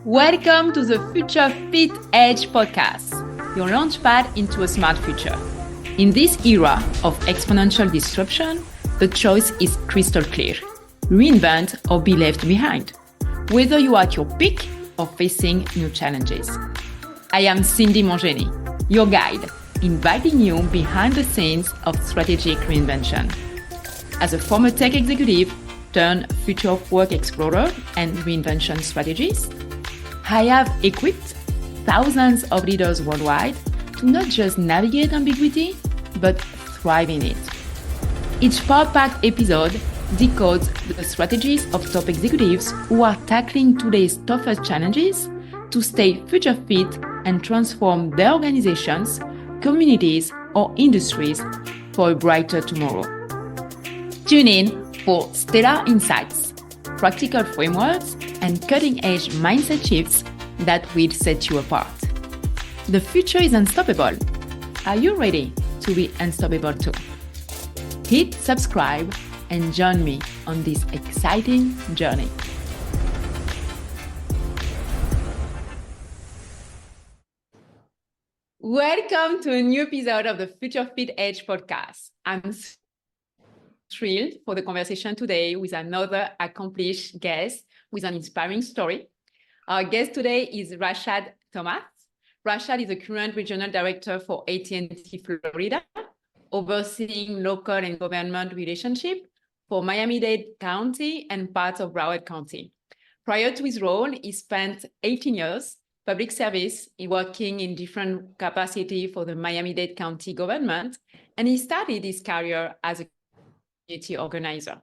Welcome to the Future Fit Edge podcast, your launchpad into a smart future. In this era of exponential disruption, the choice is crystal clear. Reinvent or be left behind, whether you are at your peak or facing new challenges. I am Cindy Montgenie, your guide, inviting you behind the scenes of strategic reinvention. As a former tech executive turned future of work explorer and reinvention strategist, I have equipped thousands of leaders worldwide to not just navigate ambiguity, but thrive in it. Each power-packed episode decodes the strategies of top executives who are tackling today's toughest challenges to stay future fit and transform their organizations, communities, or industries for a brighter tomorrow. Tune in for stellar insights, practical frameworks, and cutting-edge mindset shifts that will set you apart. The future is unstoppable. Are you ready to be unstoppable too? Hit subscribe and join me on this exciting journey. Welcome to a new episode of the Future Fit Edge podcast. I'm thrilled for the conversation today with another accomplished guest with an inspiring story. Our guest today is Rashad Thomas. Rashad is the current regional director for AT&T Florida, overseeing local and government relationship for Miami-Dade County and parts of Broward County. Prior to his role, he spent 18 years public service, working in different capacity for the Miami-Dade County government, and he started his career as a community organizer.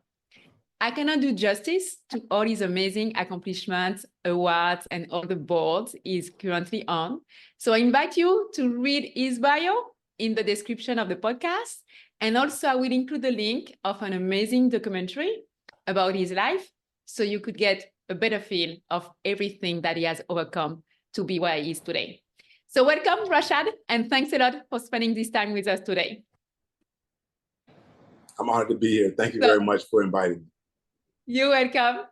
I cannot do justice to all his amazing accomplishments, awards, and all the boards he's currently on. So I invite you to read his bio in the description of the podcast. And also I will include the link of an amazing documentary about his life, so you could get a better feel of everything that he has overcome to be where he is today. So welcome, Rashad, and thanks a lot for spending this time with us today. I'm honored to be here. Thank you very much for inviting me. You're welcome.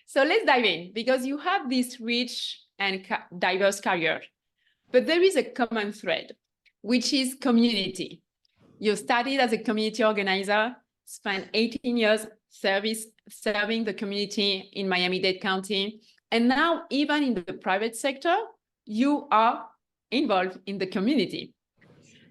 So let's dive in, because you have this rich and diverse career, but there is a common thread, which is community. You started as a community organizer, spent 18 years serving the community in Miami-Dade County, and now even in the private sector, you are involved in the community.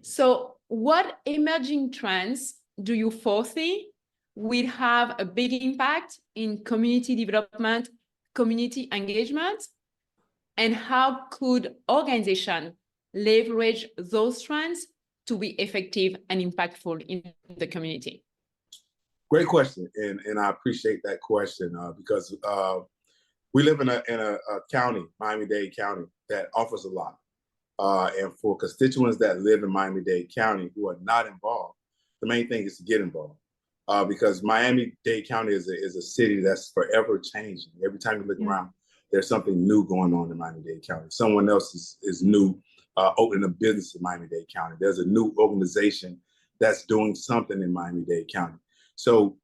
So what emerging trends do you foresee will have a big impact in community development, community engagement, and how could organizations leverage those trends to be effective and impactful in the community? Great question, and I appreciate that question because we live in a county, Miami-Dade County, that offers a lot. And for constituents that live in Miami-Dade County who are not involved, the main thing is to get involved. Because Miami-Dade County is a city that's forever changing. Every time you look around, there's something new going on in Miami-Dade County. Someone else is new, opening a business in Miami-Dade County. There's a new organization that's doing something in Miami-Dade County. So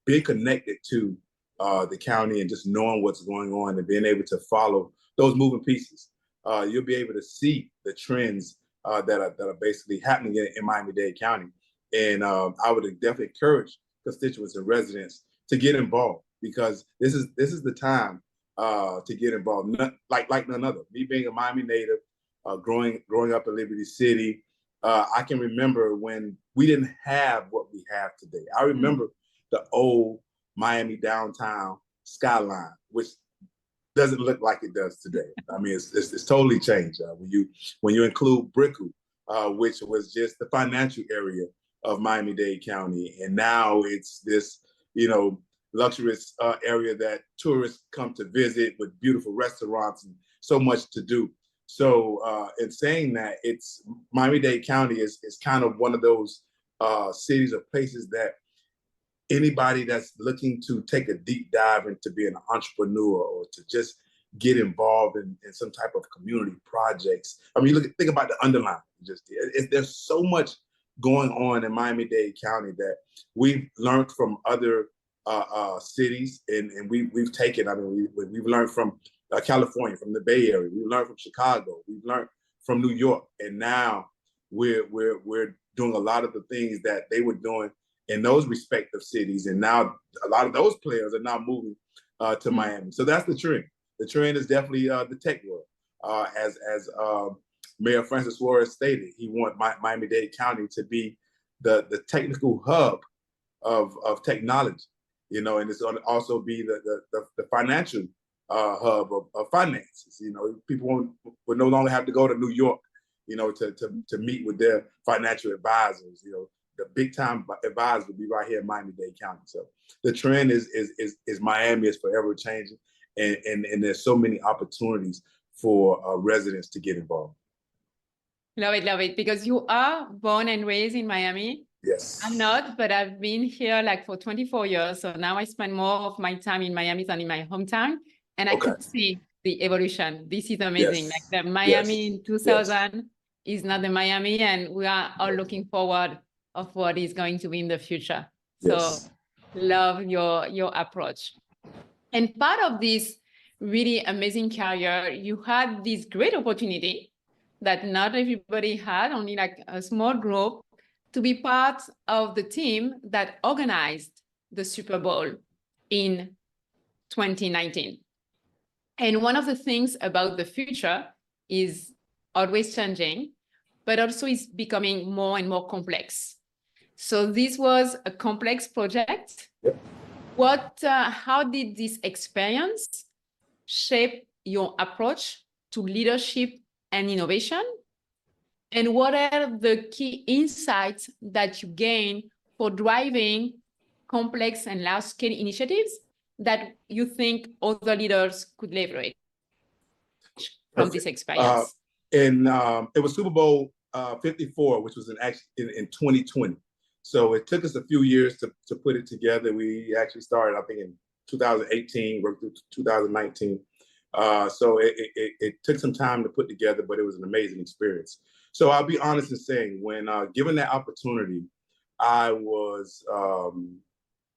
being connected to the county and just knowing what's going on and being able to follow those moving pieces, you'll be able to see the trends that are basically happening in Miami-Dade County. And I would definitely encourage constituents and residents to get involved, because this is the time to get involved. Like none other. Me being a Miami native, growing up in Liberty City, I can remember when we didn't have what we have today. I remember the old Miami downtown skyline, which doesn't look like it does today. I mean, it's totally changed. When you include Brickell, which was just the financial area of Miami-Dade County, and now it's this, luxurious area that tourists come to visit with beautiful restaurants and so much to do. So, in saying that, it's Miami-Dade County is kind of one of those cities or places that anybody that's looking to take a deep dive into being an entrepreneur or to just get involved in some type of community projects. I mean, think about the underline. There's so much going on in Miami-Dade County that we've learned from other cities, and we've taken. I mean, we've learned from California, from the Bay Area. We learned from Chicago. We've learned from New York, and now we're doing a lot of the things that they were doing in those respective cities, and now a lot of those players are now moving to Miami. So that's the trend. The trend is definitely the tech world. As Mayor Francis Suarez stated, he wants Miami-Dade County to be the technical hub of technology, and it's going to also be the financial hub of finances. People will no longer have to go to New York, to meet with their financial advisors. The big time advisors will be right here in Miami-Dade County. So the trend is Miami is forever changing, and there's so many opportunities for residents to get involved. Love it. Because you are born and raised in Miami. Yes. I'm not, but I've been here for 24 years. So now I spend more of my time in Miami than in my hometown. And I could see the evolution. This is amazing. Yes. The Miami in 2000 is not the Miami, and we are all looking forward of what is going to be in the future. So love your approach. And part of this really amazing career, you had this great opportunity that not everybody had, only a small group, to be part of the team that organized the Super Bowl in 2019. And one of the things about the future is always changing, but also is becoming more and more complex. So this was a complex project. How did this experience shape your approach to leadership and innovation? And what are the key insights that you gain for driving complex and large-scale initiatives that you think other leaders could leverage from this experience? It was Super Bowl 54, which was in 2020. So it took us a few years to put it together. We actually started, I think, in 2018, worked through 2019. So it took some time to put together, but it was an amazing experience. So I'll be honest in saying, when given that opportunity, I was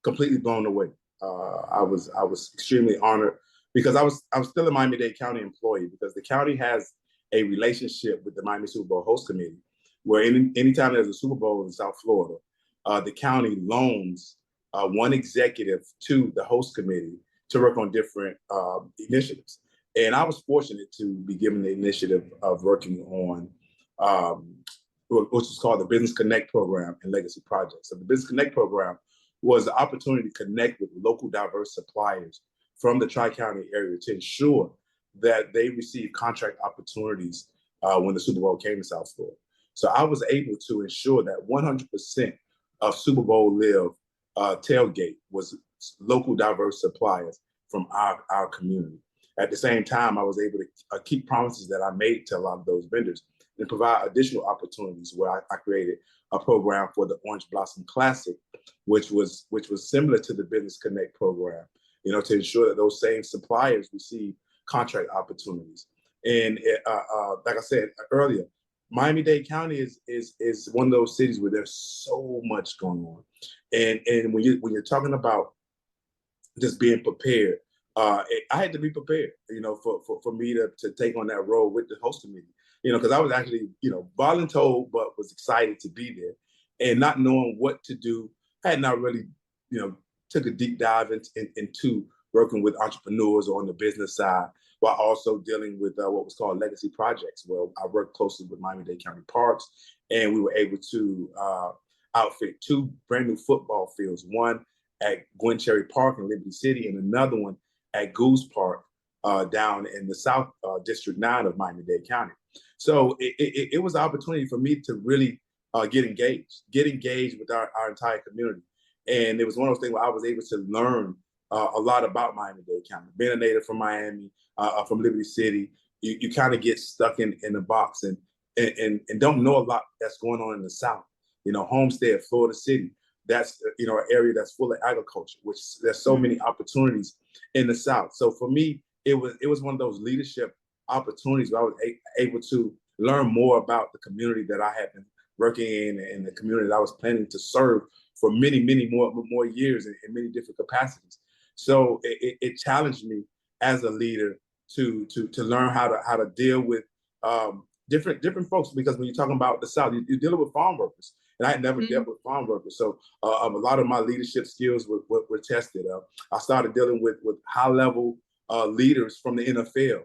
completely blown away. I was extremely honored because I was still a Miami-Dade County employee, because the county has a relationship with the Miami Super Bowl host committee, where anytime there's a Super Bowl in South Florida, the county loans one executive to the host committee to work on different initiatives. And I was fortunate to be given the initiative of working on which is called the Business Connect program and legacy projects. So the Business Connect program was the opportunity to connect with local diverse suppliers from the Tri-County area to ensure that they receive contract opportunities when the Super Bowl came to South Florida. So I was able to ensure that 100% of Super Bowl Live tailgate was local diverse suppliers from our community. At the same time, I was able to keep promises that I made to a lot of those vendors and provide additional opportunities, where I created a program for the Orange Blossom Classic, which was similar to the Business Connect program, to ensure that those same suppliers receive contract opportunities. And like I said earlier, Miami-Dade County is one of those cities where there's so much going on. And when you're talking about just being prepared, I had to be prepared, for me to take on that role with the host committee, because I was actually, voluntold, but was excited to be there, and not knowing what to do. I had not really, took a deep dive into working with entrepreneurs on the business side, while also dealing with what was called legacy projects, where I worked closely with Miami-Dade County Parks, and we were able to outfit 2 brand new football fields, one at Gwen Cherry Park in Liberty City, and another one at Goose Park down in the South District 9 of Miami-Dade County. So it was an opportunity for me to really get engaged with our entire community. And it was one of those things where I was able to learn a lot about Miami-Dade County. Being a native from Miami, from Liberty City, you kind of get stuck in the box and don't know a lot that's going on in the South. Homestead, Florida City, that's an area that's full of agriculture, which there's so many opportunities in the South. So for me, it was one of those leadership opportunities where I was able to learn more about the community that I had been working in, and the community that I was planning to serve for many more years in many different capacities. So it challenged me as a leader to learn how to deal with different folks, because when you're talking about the South, you're dealing with farm workers, and I had never dealt with farm workers, so a lot of my leadership skills were tested. I started dealing with high level leaders from the NFL,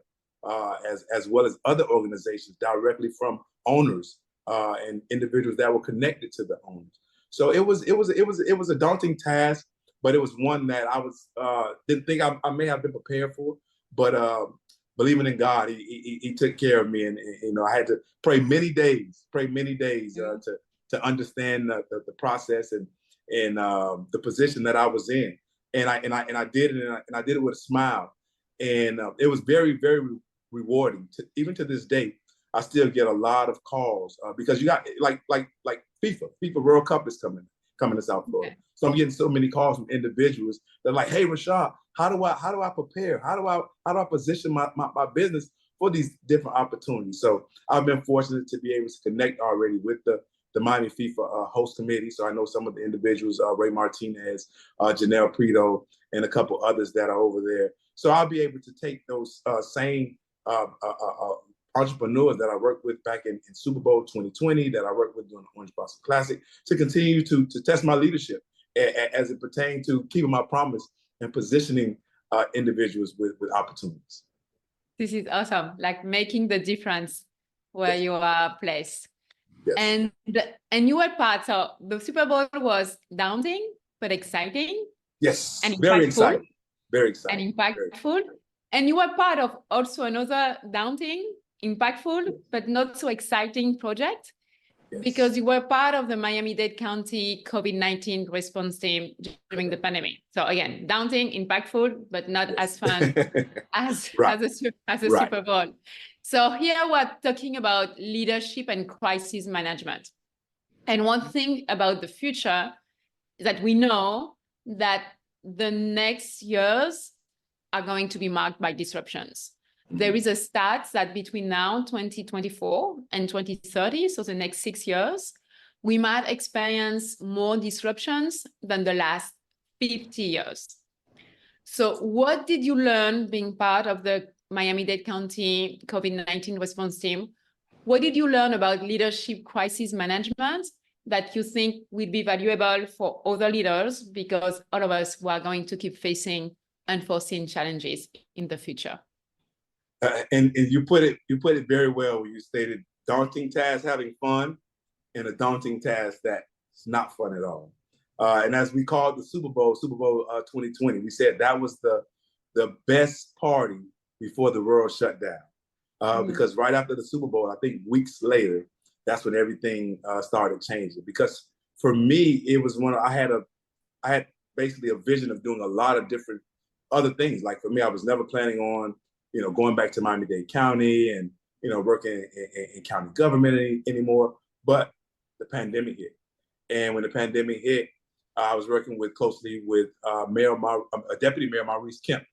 as well as other organizations, directly from owners and individuals that were connected to the owners. So it was a daunting task, but it was one that I didn't think I may have been prepared for. But believing in God, he took care of me, and I had to pray many days to understand the process and the position that I was in, and I did it, and I did it with a smile, and it was very, very rewarding. Even to this day, I still get a lot of calls because you got like FIFA World Cup is coming to South Florida. Okay. So I'm getting so many calls from individuals. They're like, "Hey, Rashad, how do I prepare? How do I position my business for these different opportunities?" So I've been fortunate to be able to connect already with the Miami FIFA host committee. So I know some of the individuals, Ray Martinez, Janelle Prito, and a couple others that are over there. So I'll be able to take those same entrepreneurs that I worked with back in Super Bowl 2020, that I worked with during the Orange Blossom Classic, to continue to test my leadership as it pertains to keeping my promise and positioning individuals with opportunities. This is awesome, like making the difference where you are placed. Yes. And you were part, so the Super Bowl was daunting, but exciting. Yes, and very exciting. Very exciting. And impactful. And you were part of also another daunting, impactful, but not so exciting project, yes, because you were part of the Miami-Dade County COVID-19 response team during the pandemic. So again, daunting, impactful, but not as fun as a Super Bowl. So here we're talking about leadership and crisis management. And one thing about the future is that we know that the next years are going to be marked by disruptions. There is a stat that between now, 2024, and 2030, so the next 6 years, we might experience more disruptions than the last 50 years. So what did you learn being part of the Miami-Dade County COVID-19 response team? What did you learn about leadership crisis management that you think will be valuable for other leaders, because all of us are going to keep facing unforeseen challenges in the future? And you put it very well when you stated daunting task having fun, and a daunting task that's not fun at all. And as we called the Super Bowl 2020, we said that was the best party before the world shut down. Because right after the Super Bowl, I think weeks later, that's when everything started changing. Because for me, it was I had basically a vision of doing a lot of different other things. Like for me, I was never planning on, going back to Miami-Dade County and, working in county government anymore. But the pandemic hit. And when the pandemic hit, I was working closely with Deputy Mayor Maurice Kemp,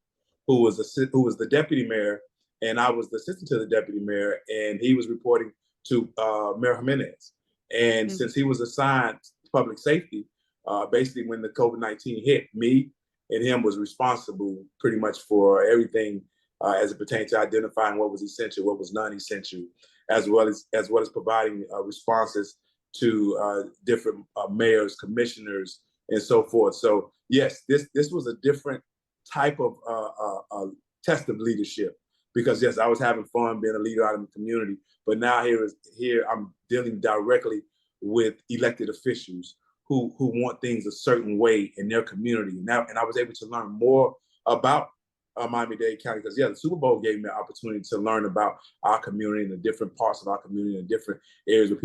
who was the deputy mayor, and I was the assistant to the deputy mayor, and he was reporting to Mayor Jimenez. And since he was assigned public safety, basically when the COVID-19 hit, me and him was responsible pretty much for everything as it pertains to identifying what was essential, what was non-essential, as well as providing responses to different mayors, commissioners, and so forth. So yes, this was a different type of test of leadership, because yes, I was having fun being a leader out in the community, but now here I'm dealing directly with elected officials who want things a certain way in their community. And I was able to learn more about Miami-Dade County, because the Super Bowl gave me an opportunity to learn about our community and the different parts of our community and different areas where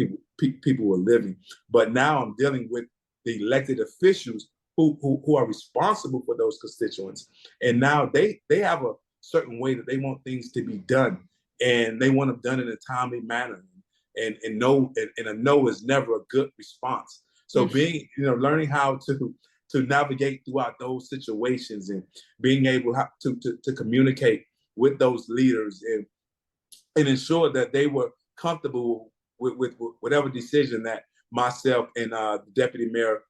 people were living. But now I'm dealing with the elected officials who are responsible for those constituents, and now they have a certain way that they want things to be done, and they want them done in a timely manner. And a no is never a good response. So being, learning how to navigate throughout those situations and being able to communicate with those leaders and ensure that they were comfortable with whatever decision that myself and the deputy mayor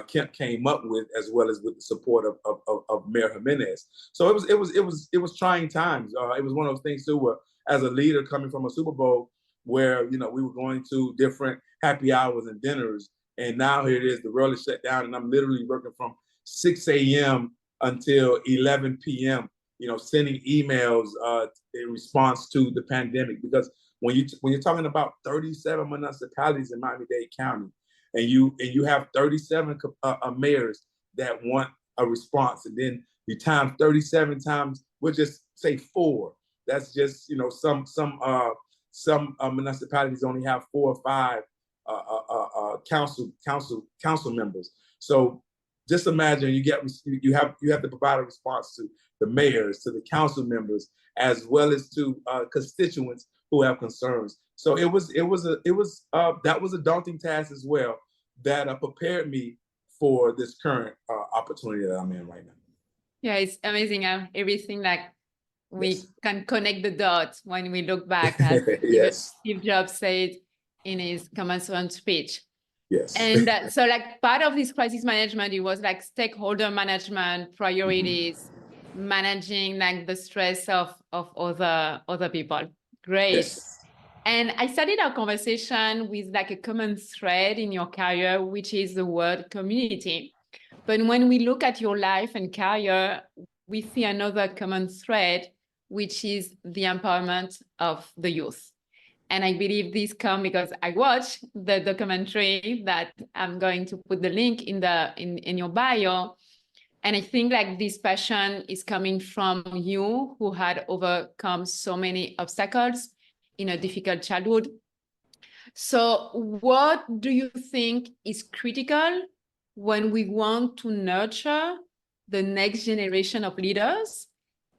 came up with, as well as with the support of Mayor Jimenez. So it was trying times. It was one of those things too, where as a leader coming from a Super Bowl, where we were going to different happy hours and dinners, and now here it is, the world is shut down, and I'm literally working from 6 a.m. until 11 p.m. Sending emails in response to the pandemic, because when you're talking about 37 municipalities in Miami-Dade County, and you have 37 mayors that want a response, and then you times 37 times, we'll just say 4. That's just some municipalities only have 4 or 5 council members. So just imagine you have to provide a response to the mayors, to the council members, as well as to constituents who have concerns. So that was a daunting task as well, that prepared me for this current opportunity that I'm in right now. Yeah, it's amazing how everything we Yes. can connect the dots when we look back, as Yes. Steve Jobs said in his commencement speech. Yes. And so part of this crisis management, it was stakeholder management, priorities, managing the stress of other people. Great. Yes. And I started our conversation with a common thread in your career, which is the word community. But when we look at your life and career, we see another common thread, which is the empowerment of the youth. And I believe this comes because I watched the documentary that I'm going to put the link in your bio. And I think this passion is coming from you, who had overcome so many obstacles in a difficult childhood. So what do you think is critical when we want to nurture the next generation of leaders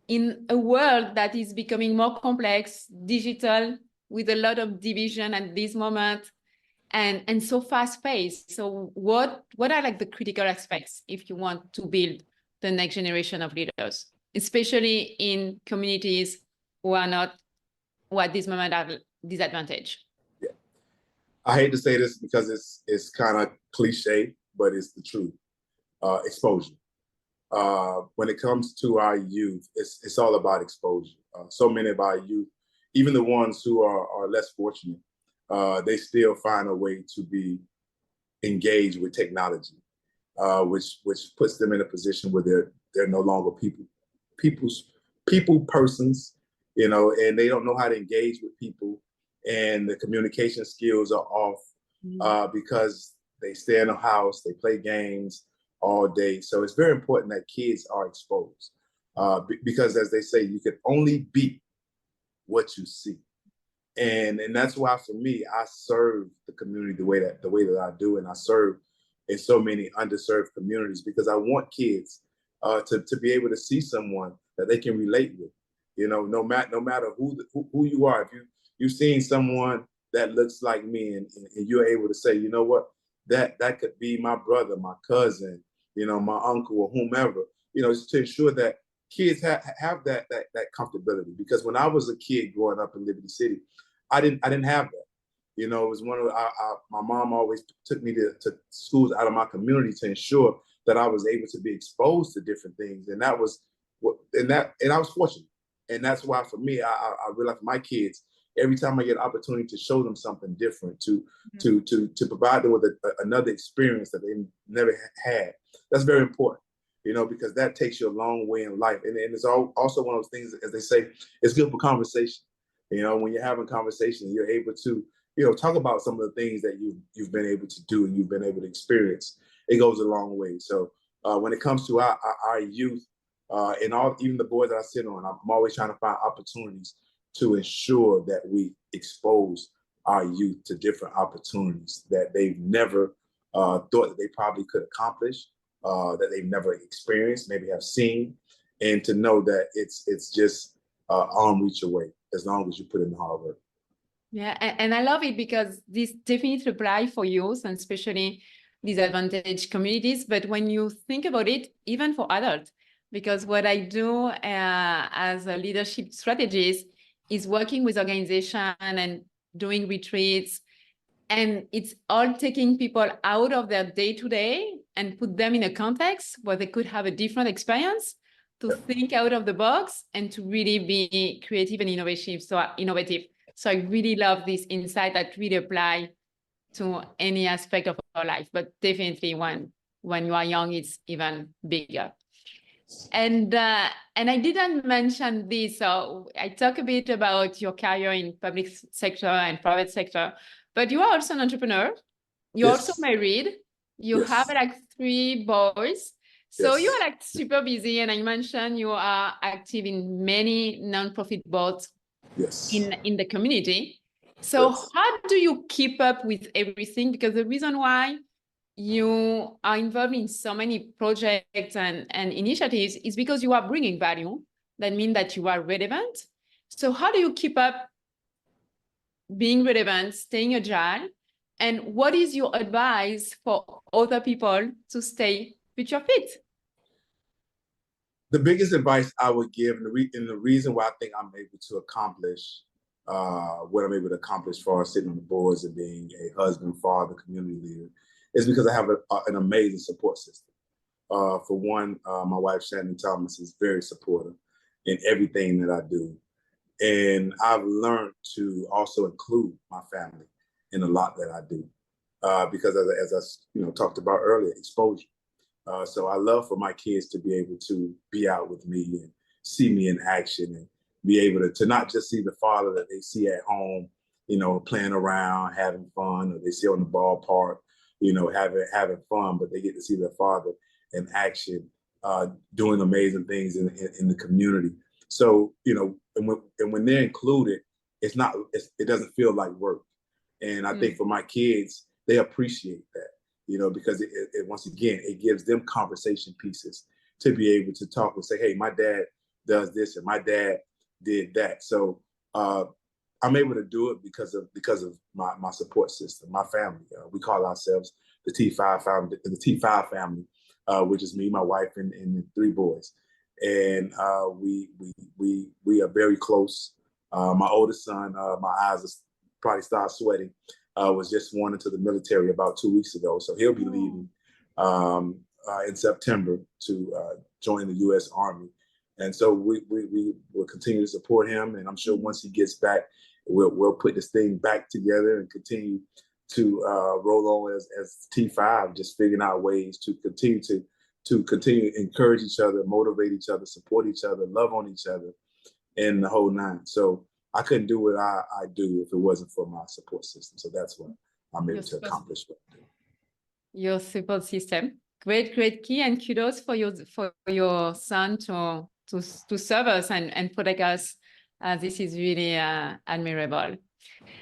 in a world that is becoming more complex, digital, with a lot of division at this moment, and so fast-paced? So what are the critical aspects if you want to build the next generation of leaders, especially in communities who at this moment are disadvantaged? Yeah. I hate to say this because it's kind of cliche, but it's the truth. Exposure. When it comes to our youth, it's all about exposure. So many of our youth, even the ones who are less fortunate, they still find a way to be engaged with technology, which puts them in a position where they're no longer persons, and they don't know how to engage with people, and the communication skills are off because they stay in the house, they play games all day. So it's very important that kids are exposed, because, as they say, you can only beat what you see. And that's why, for me, I serve the community the way that I do, and I serve in so many underserved communities, because I want kids to be able to see someone that they can relate with. No matter who you are, if you've seen someone that looks like me, and you're able to say, you know what, that could be my brother, my cousin, my uncle, or whomever. Just to ensure that kids have that comfortability. Because when I was a kid growing up in Liberty City, I didn't have that. It was one of my mom always took me to schools out of my community to ensure that I was able to be exposed to different things, and I was fortunate. And that's why, for me, I realize for my kids, every time I get an opportunity to show them something different, to provide them with another experience that they never had, that's very important. Because that takes you a long way in life, and it's also one of those things, as they say, it's good for conversation. When you're having conversation, you're able to talk about some of the things that you've been able to do and you've been able to experience. It goes a long way. So when it comes to our youth, and even the boards that I sit on, I'm always trying to find opportunities to ensure that we expose our youth to different opportunities that they've never thought that they probably could accomplish, that they've never experienced, maybe have seen, and to know that it's just arm reach away as long as you put in the hard work. Yeah, and I love it, because this definitely applies for youth, and especially disadvantaged communities. But when you think about it, even for adults, because what I do as a leadership strategist is working with organizations and doing retreats, and it's all taking people out of their day-to-day and put them in a context where they could have a different experience, to think out of the box and to really be creative and innovative. So I really love this insight that really apply to any aspect of our life, but definitely when you are young, it's even bigger. And I didn't mention this, so I talk a bit about your career in public sector and private sector, but you are also an entrepreneur. You're also married. You have like 3 boys. So you are like super busy. And I mentioned you are active in many nonprofit boards in the community. So how do you keep up with everything? Because the reason why you are involved in so many projects and initiatives is because you are bringing value. That means that you are relevant. So how do you keep up being relevant, staying agile? And what is your advice for other people to stay future fit? The biggest advice I would give, and the reason why I think I'm able to accomplish what I'm able to accomplish as far as sitting on the boards and being a husband, father, community leader, is because I have an amazing support system. For one, my wife, Cindy Thomas, is very supportive in everything that I do. And I've learned to also include my family in a lot that I do. Because as I talked about earlier, exposure. So I love for my kids to be able to be out with me and see me in action and be able to not just see the father that they see at home, playing around, having fun, or they see on the ballpark, having fun, but they get to see their father in action, doing amazing things in the community. So, and when they're included, it doesn't feel like work. And I think for my kids, they appreciate that. Because it once again, it gives them conversation pieces to be able to talk and say, hey, my dad does this and my dad did that. So I'm able to do it because of my support system, my family. We call ourselves the T5 family, which is me, my wife, and 3 boys. And we are very close. My oldest son, my eyes probably start sweating. Was just sworn into the military about 2 weeks ago. So he'll be leaving in September to join the U.S. Army. And so we will continue to support him. And I'm sure once he gets back, we'll put this thing back together and continue to roll on as T5, just figuring out ways to continue to encourage each other, motivate each other, support each other, love on each other, and the whole nine. So I couldn't do what I do if it wasn't for my support system. So that's what I'm able to accomplish what I do. Your support system. Great key, and kudos for your son to serve us and protect us. This is really admirable.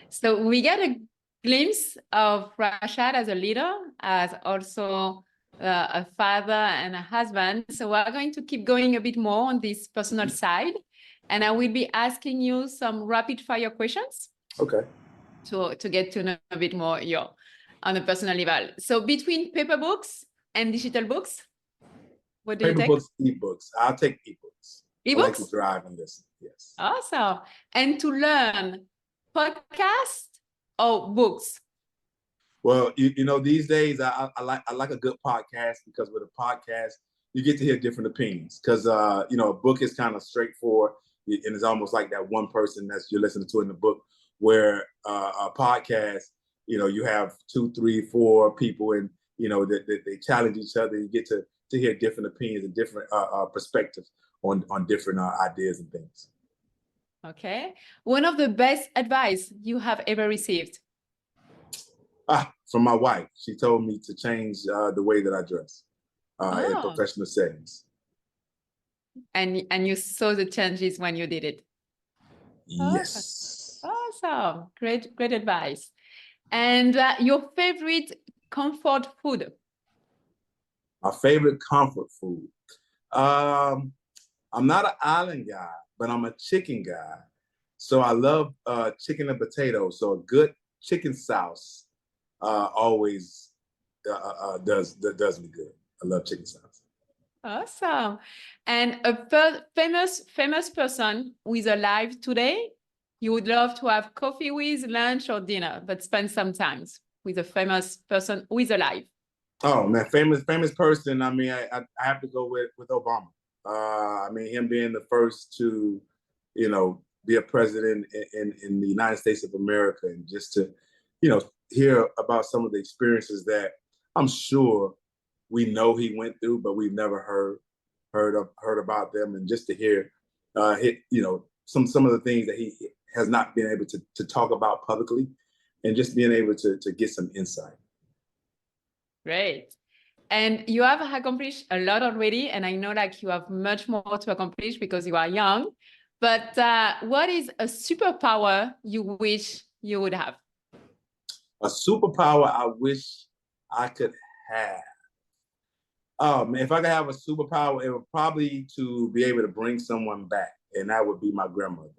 So we get a glimpse of Rashad as a leader, as also a father and a husband. So we're going to keep going a bit more on this personal side. And I will be asking you some rapid fire questions. Okay. To get to know a bit more on a personal level. So between paper books and digital books, what do you take? Paper books, ebooks. I'll take ebooks. Ebooks? I like to drive and listen. Yes. Awesome. And to learn, podcast or books? Well, these days I like a good podcast, because with a podcast you get to hear different opinions. Because a book is kind of straightforward, and it's almost like that one person that you're listening to in the book. Where a podcast, you have 2, 3, 4 people, and that they challenge each other. You get to hear different opinions and different perspectives on different ideas and things. Okay. One of the best advice you have ever received? From my wife. She told me to change the way that I dress in professional settings. And you saw the changes when you did it? Yes. Awesome. Great advice. And your favorite comfort food? My favorite comfort food. I'm not an island guy, but I'm a chicken guy. So I love chicken and potatoes. So a good chicken sauce always does me good. I love chicken sauce. Awesome. And a famous person who is alive today, you would love to have coffee with, lunch or dinner, but spend some time with a famous person who is alive. Oh man, famous person. I mean, I have to go with Obama. I mean, him being the first to, be a president in the United States of America, and just to, hear about some of the experiences that I'm sure we know he went through, but we've never heard about them, and just to hear, some of the things that he has not been able to talk about publicly, and just being able to get some insight. Great. And you have accomplished a lot already, and I know like you have much more to accomplish because you are young. But what is a superpower you wish you would have? A superpower I wish I could have. Oh man, if I could have a superpower, it would probably to be able to bring someone back, and that would be my grandmother.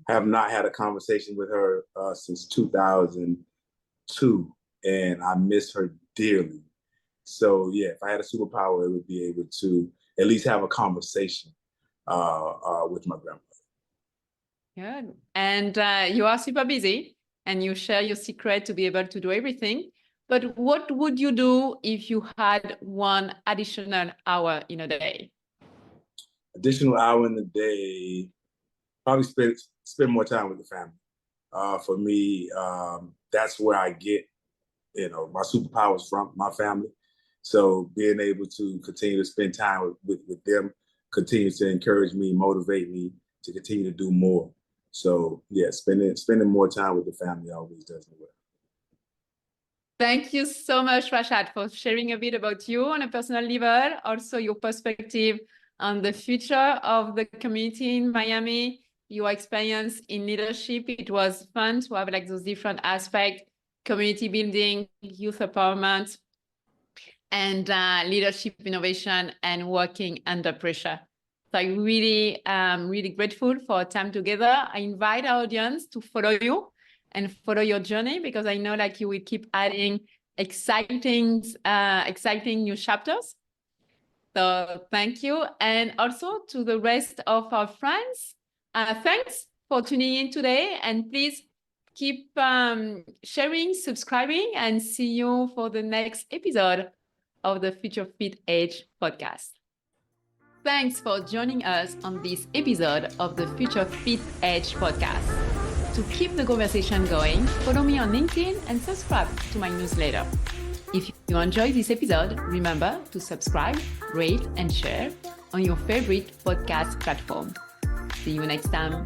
Have not had a conversation with her since 2002, and I miss her dearly. So yeah, if I had a superpower, it would be able to at least have a conversation with my grandmother. Good. And you are super busy, and you share your secret to be able to do everything. But what would you do if you had one additional hour in a day? Additional hour in the day, probably spend more time with the family. For me, that's where I get, my superpowers from, my family. So being able to continue to spend time with them continues to encourage me, motivate me to continue to do more. So yeah, spending more time with the family always does me well. Thank you so much, Rashad, for sharing a bit about you on a personal level, also your perspective on the future of the community in Miami, your experience in leadership. It was fun to have like those different aspects, community building, youth empowerment, and leadership innovation and working under pressure. So I really, really grateful for our time together. I invite our audience to follow you and follow your journey, because I know like you will keep adding exciting new chapters. So thank you. And also to the rest of our friends, thanks for tuning in today, and please keep sharing, subscribing, and see you for the next episode of the Future Fit Age podcast. Thanks for joining us on this episode of the Future Fit Age podcast. To keep the conversation going, follow me on LinkedIn and subscribe to my newsletter. If you enjoyed this episode, remember to subscribe, rate, and share on your favorite podcast platform. See you next time.